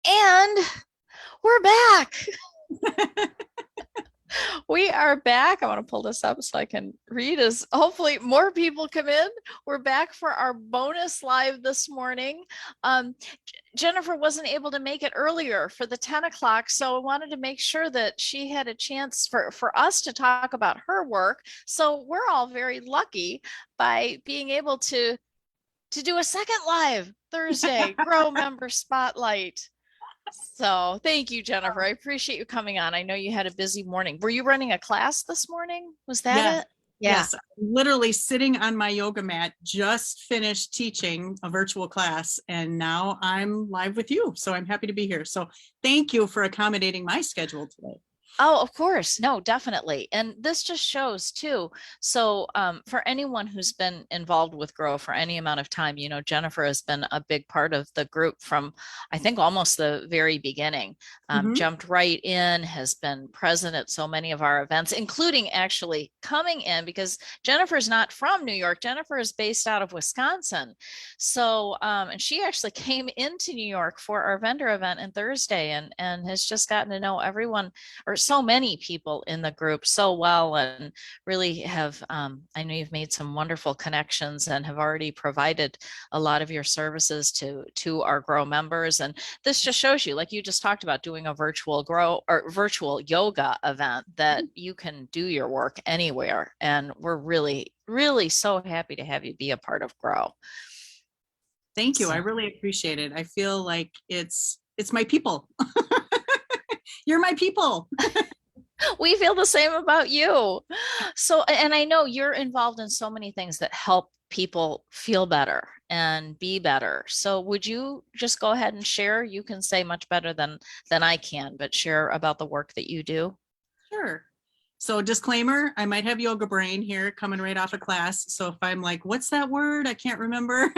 And we're back. We are back. I want to pull this up so I can read as hopefully more people come in. We're back for our bonus live this morning. Jennifer wasn't able to make it earlier for the 10 o'clock, so I wanted to make sure that she had a chance for us to talk about her work. So we're all very lucky by being able to do a second live Thursday Grow Member Spotlight. So thank you, Jennifer. I appreciate you coming on. I know you had a busy morning. Were you running a class this morning? Was that Yes, it? Yeah. yes. Literally sitting on my yoga mat, just finished teaching a virtual class, and now I'm live with you. So I'm happy to be here. So thank you for accommodating my schedule today. Oh, of course. No, definitely. And this just shows too. So, for anyone who's been involved with Grow for any amount of time, Jennifer has been a big part of the group from, I think, almost the very beginning. Jumped right in, has been present at so many of our events, including actually coming in because Jennifer's not from New York. Jennifer is based out of Wisconsin. So, and she actually came into New York for our vendor event on Thursday and has just gotten to know everyone or so many people in the group so well and really have I know you've made some wonderful connections and have already provided a lot of your services to our Grow members. And this just shows you, like you just talked about, doing a virtual Grow or virtual yoga event that you can do your work anywhere. And we're really so happy to have you be a part of Grow. Thank you. I So. really appreciate it. I feel like it's my people. You're my people. We feel the same about you. So, and I know you're involved in so many things that help people feel better and be better. So, would you just go ahead and share? You can say much better than I can, but share about the work that you do. Sure. So disclaimer, I might have yoga brain here coming right off of class. So if I'm like, what's that word? I can't remember.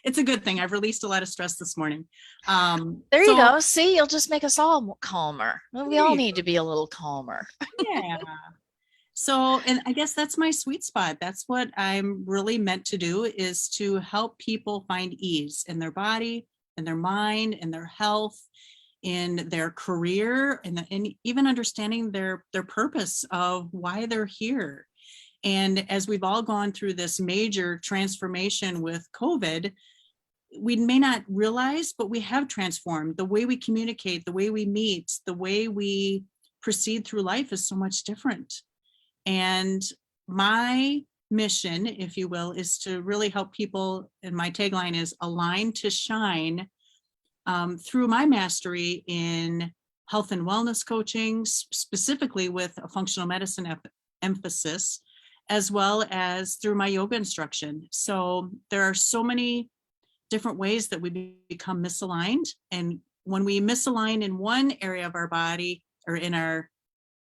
It's a good thing. I've released a lot of stress this morning. There you So go. See, you'll just make us all calmer. We all need to be a little calmer. yeah. So, and I guess that's my sweet spot. That's what I'm really meant to do, is to help people find ease in their body, in their mind, in their health, in their career, and even understanding their purpose of why they're here. And as we've all gone through this major transformation with COVID, we may not realize, but we have transformed. The way we communicate, the way we meet, the way we proceed through life is so much different. And my mission, if you will, is to really help people. And my tagline is align to shine, through my mastery in health and wellness coaching, specifically with a functional medicine emphasis, as well as through my yoga instruction. So there are so many different ways that we become misaligned. And when we misalign in one area of our body or in our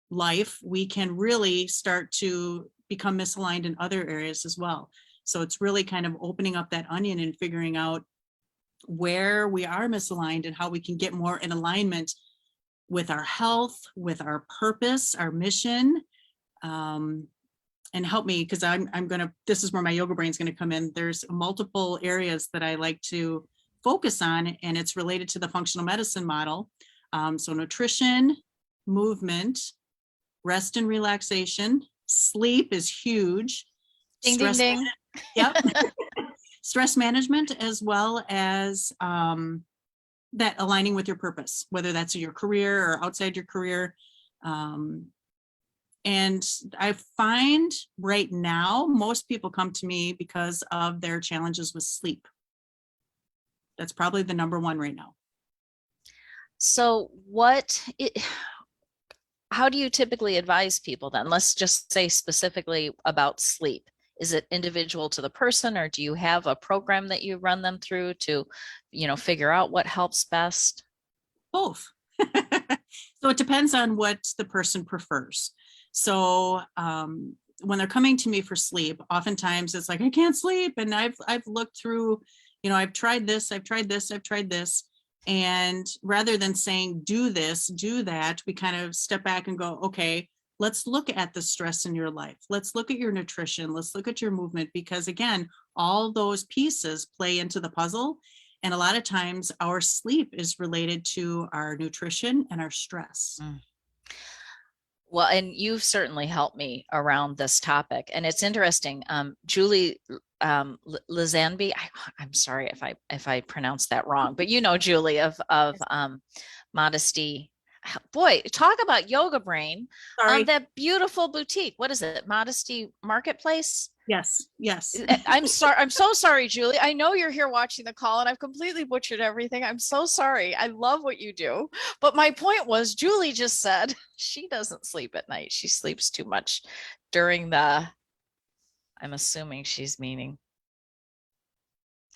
life, we can really start to become misaligned in other areas as well. So it's really kind of opening up that onion and figuring out where we are misaligned and how we can get more in alignment with our health, with our purpose, our mission. And help me, because I'm gonna, this is where my yoga brain is gonna come in. There's multiple areas that I like to focus on, and it's related to the functional medicine model. So nutrition, movement, rest and relaxation, sleep is huge. Ding, ding, ding. Yep. Stress management, as well as that aligning with your purpose, whether that's your career or outside your career. And I find right now, most people come to me because of their challenges with sleep. That's probably the number one right now. So, how do you typically advise people then? Let's just say specifically about sleep. Is it individual to the person, or do you have a program that you run them through to, figure out what helps best? Both. So it depends on what the person prefers. So when they're coming to me for sleep, oftentimes it's like, I can't sleep. And I've looked through, I've tried this, I've tried this, I've tried this. And rather than saying, do this, do that, we kind of step back and go, okay, let's look at the stress in your life. Let's look at your nutrition. Let's look at your movement, because again, all those pieces play into the puzzle. And a lot of times our sleep is related to our nutrition and our stress. Mm. Well, and you've certainly helped me around this topic. And it's interesting. Julie Lizanby, I'm sorry if I pronounced that wrong, but you know Julie of Modesty. Boy, talk about yoga brain. Sorry. That beautiful boutique. What is it? Modesty Marketplace? Yes. Yes. I'm sorry. I'm so sorry, Julie. I know you're here watching the call and I've completely butchered everything. I'm so sorry. I love what you do. But my point was, Julie just said she doesn't sleep at night. She sleeps too much during I'm assuming she's meaning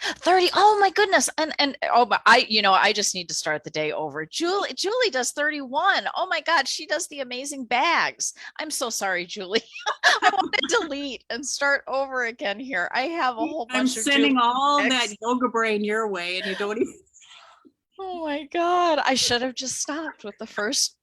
30. Oh my goodness. And oh but I just need to start the day over. Julie does 31. Oh my God, she does the amazing bags. I'm so sorry, Julie. I want to delete and start over again here. I have a whole I'm bunch of sending Julie all that bags. yoga brain your way and you don't even. Oh my God. I should have just stopped with the first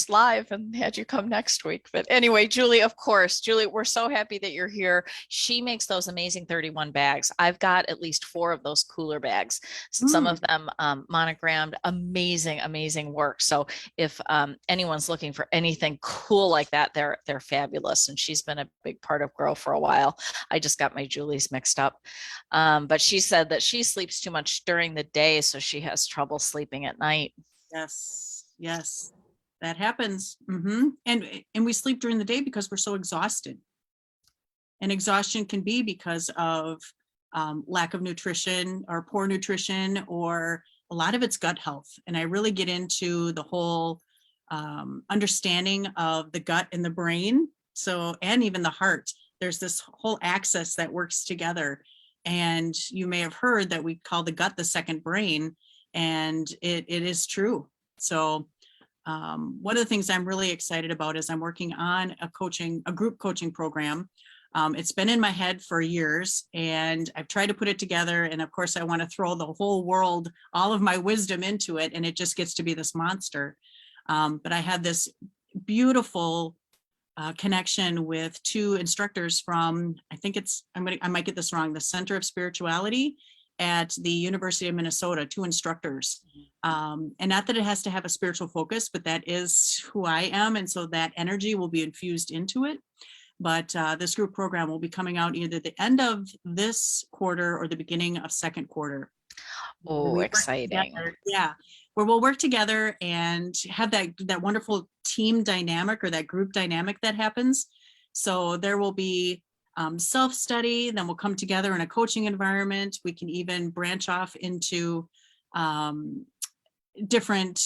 live and had you come next week. But anyway, Julie, of course, Julie, we're so happy that you're here. She makes those amazing 31 bags. I've got at least 4 of those cooler bags, some Mm, of them monogrammed, amazing, amazing work. So if anyone's looking for anything cool like that, they're fabulous. And she's been a big part of Grow for a while. I just got my Julie's mixed up. But she said that she sleeps too much during the day, so she has trouble sleeping at night. yes. Yes. That happens. And we sleep during the day because we're so exhausted. And exhaustion can be because of lack of nutrition or poor nutrition, or a lot of it's gut health. And I really get into the whole understanding of the gut and the brain. So, and even the heart, there's this whole axis that works together. And you may have heard that we call the gut the second brain, and it is true. So one of the things I'm really excited about is I'm working on a group coaching program. It's been in my head for years and I've tried to put it together. And of course, I want to throw the whole world, all of my wisdom into it. And it just gets to be this monster. But I had this beautiful connection with 2 instructors from, I think I might get this wrong, the Center of Spirituality at the University of Minnesota, 2 instructors. And not that it has to have a spiritual focus, but that is who I am. And so that energy will be infused into it. But this group program will be coming out either the end of this quarter or the beginning of second quarter. Oh, exciting. Yeah, where we'll work together and have that wonderful team dynamic or that group dynamic that happens. So there will be self-study, then we'll come together in a coaching environment. We can even branch off into different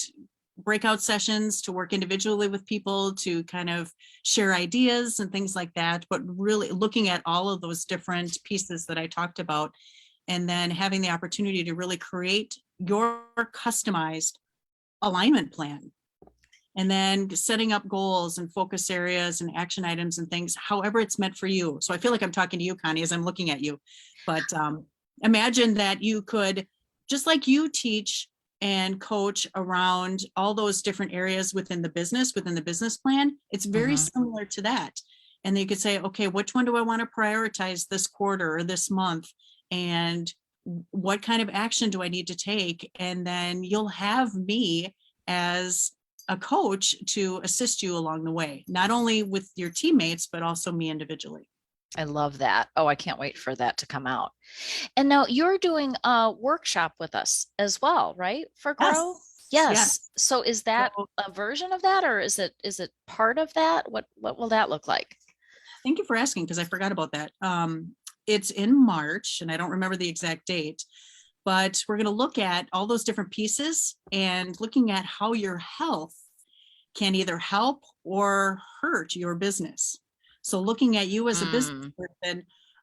breakout sessions to work individually with people to kind of share ideas and things like that, but really looking at all of those different pieces that I talked about, and then having the opportunity to really create your customized alignment plan, and then setting up goals and focus areas and action items and things, however it's meant for you. So I feel like I'm talking to you, Connie, as I'm looking at you, but imagine that you could, just like you teach and coach around all those different areas within the business plan, it's very similar to that. And then you could say, okay, which one do I want to prioritize this quarter or this month? And what kind of action do I need to take? And then you'll have me as a coach to assist you along the way, not only with your teammates, but also me individually. I love that. Oh, I can't wait for that to come out. And now you're doing a workshop with us as well, right? For Grow? Yes, Yes. yes. So is that So a version of that or is it part of that? What will that look like? thank you for asking, because I forgot about that. It's in March and I don't remember the exact date, but we're going to look at all those different pieces and looking at how your health can either help or hurt your business. So looking at you as a business Mm, person,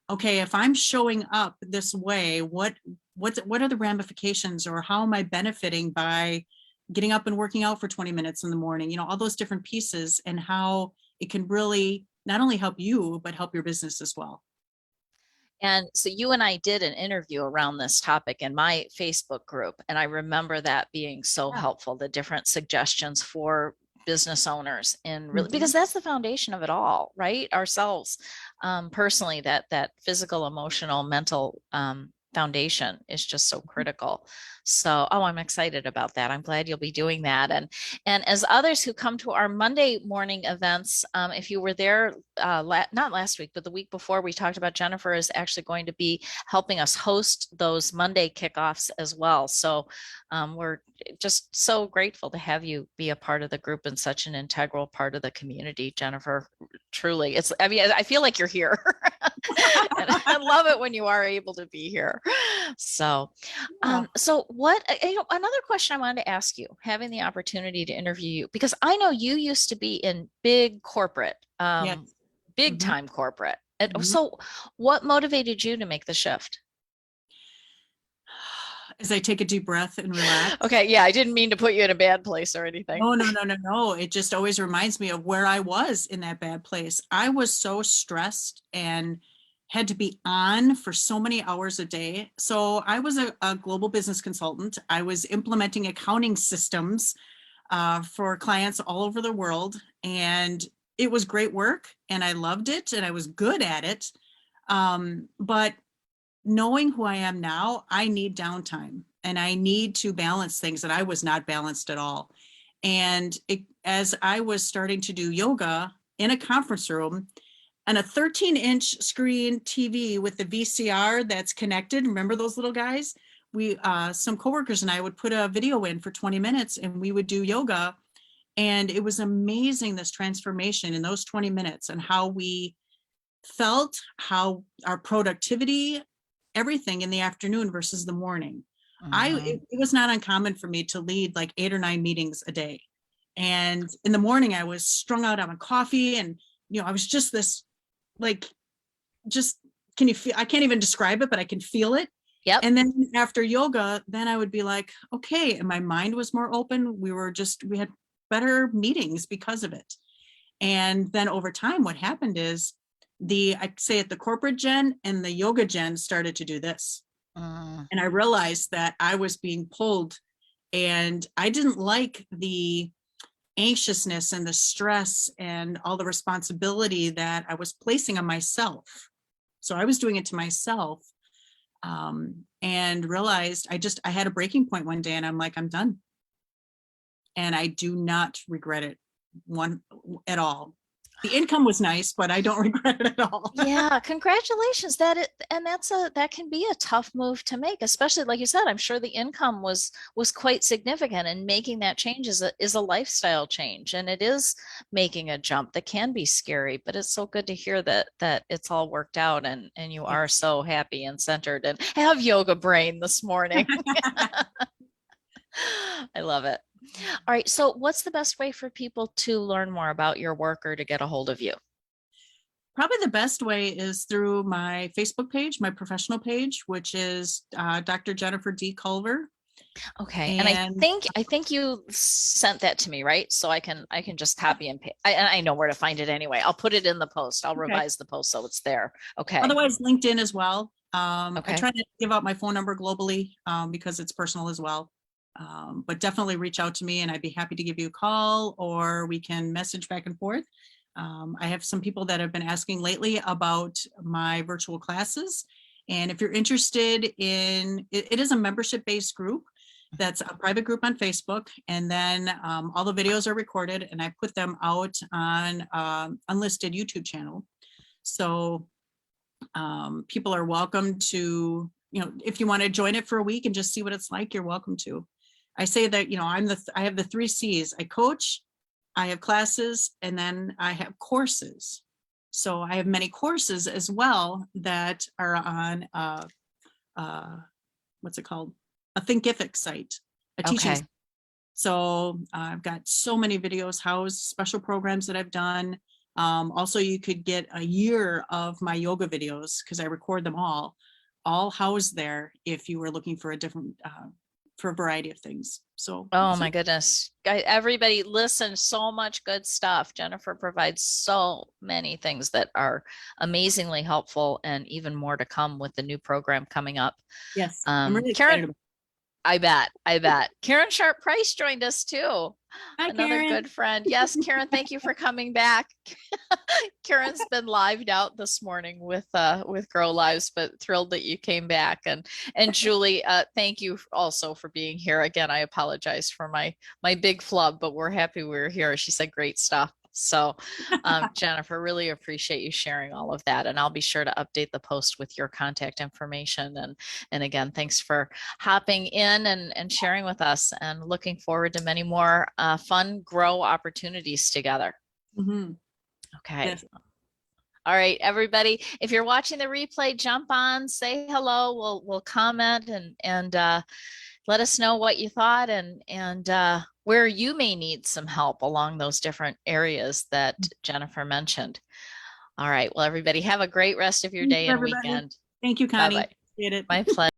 okay, if I'm showing up this way, what are the ramifications, or how am I benefiting by getting up and working out for 20 minutes in the morning? You know, all those different pieces, and how it can really not only help you, but help your business as well. And so you and I did an interview around this topic in my Facebook group. And I remember that being so Yeah. helpful, the different suggestions for business owners in really, Mhm. because that's the foundation of it all, right? Ourselves, personally, that physical, emotional, mental foundation is just so critical. So, oh, I'm excited about that. I'm glad you'll be doing that. And as others who come to our Monday morning events, if you were there, not last week, but the week before, we talked about Jennifer is actually going to be helping us host those Monday kickoffs as well. So we're just so grateful to have you be a part of the group and such an integral part of the community, Jennifer. Truly, I mean, I feel like you're here. And I love it when you are able to be here. So, Yeah. so what, another question I wanted to ask you, having the opportunity to interview you, because I know you used to be in big corporate, Yes. big Mhm, time corporate. And mhm. so what motivated you to make the shift? As I take a deep breath and relax. Okay, yeah, I didn't mean to put you in a bad place or anything. No, no, no, no, no. It just always reminds me of where I was in that bad place. I was so stressed and had to be on for so many hours a day. So I was a global business consultant. I was implementing accounting systems for clients all over the world. And it was great work and I loved it and I was good at it. But knowing who I am now, I need downtime and I need to balance things that I was not balanced at all. And as I was starting to do yoga in a conference room on a 13-inch screen TV with the VCR that's connected, remember those little guys? We, some coworkers and I would put a video in for 20 minutes and we would do yoga. And it was amazing, this transformation in those 20 minutes and how we felt, how our productivity, everything in the afternoon versus the morning. Mhm. It was not uncommon for me to lead like 8 or 9 meetings a day. And in the morning I was strung out on coffee and I was just this like just can you feel I can't even describe it, but I can feel it. Yep. And then after yoga, then I would be like, okay, and my mind was more open. We had better meetings because of it. And then over time, what happened is I say it, the corporate gen and the yoga gen started to do this. Mm. And I realized that I was being pulled and I didn't like the anxiousness and the stress and all the responsibility that I was placing on myself. So I was doing it to myself, and realized I had a breaking point one day and I'm like, I'm done. And I do not regret it one at all. The income was nice, but I don't regret it at all. Yeah, congratulations. And that can be a tough move to make, especially like you said, I'm sure the income was quite significant and making that change is a lifestyle change and it is making a jump that can be scary, but it's so good to hear that it's all worked out and you are Yes. so happy and centered and have yoga brain this morning. I love it. All right, so what's the best way for people to learn more about your work or to get a hold of you? Probably the best way is through my Facebook page, my professional page, which is Dr. Jennifer D. Culver. Okay. And And I think you sent that to me, right? So I can just copy and paste. And I know where to find it anyway. I'll put it in the post. I'll okay. revise the post so it's there. Okay. Otherwise, LinkedIn as well. I Okay. try to give out my phone number globally because it's personal as well. But definitely reach out to me and I'd be happy to give you a call or we can message back and forth. I have some people that have been asking lately about my virtual classes. And if you're interested in, it is a membership-based group. That's a private group on Facebook. And then all the videos are recorded and I put them out on unlisted YouTube channel. So people are welcome to, if you want to join it for a week and just see what it's like, you're welcome to. I say that, I have the 3 C's. I coach, I have classes, and then I have courses. So I have many courses as well that are on, uh, what's it called? A Thinkific site, a teaching. Okay. So I've got so many videos housed, special programs that I've done. Also, you could get a year of my yoga videos because I record them all housed there if you were looking for for a variety of things. Oh So my goodness. Everybody listen, so much good stuff. Jennifer provides so many things that are amazingly helpful and even more to come with the new program coming up. yes, I'm really Karen, excited about I bet. I bet. Karen Sharp Price joined us too. Hi, Another Karen. good friend. Yes, Karen, thank you for coming back. Karen's been lived out this morning with Grow Lives, but thrilled that you came back. And Julie, thank you also for being here. Again, I apologize for my big flub, but we're happy we were here. She said great stuff. So, Jennifer, really appreciate you sharing all of that. And I'll be sure to update the post with your contact information. And again, thanks for hopping in and sharing with us and looking forward to many more fun grow opportunities together. Mhm. Okay. Yes. All right, everybody. If you're watching the replay, jump on, say hello. We'll comment and let us know what you thought and where you may need some help along those different areas that Jennifer mentioned. All right. Well, everybody, have a great rest of your Thank day you, and everybody. weekend. Thank you, Bye Connie. bye. Appreciate it. My pleasure.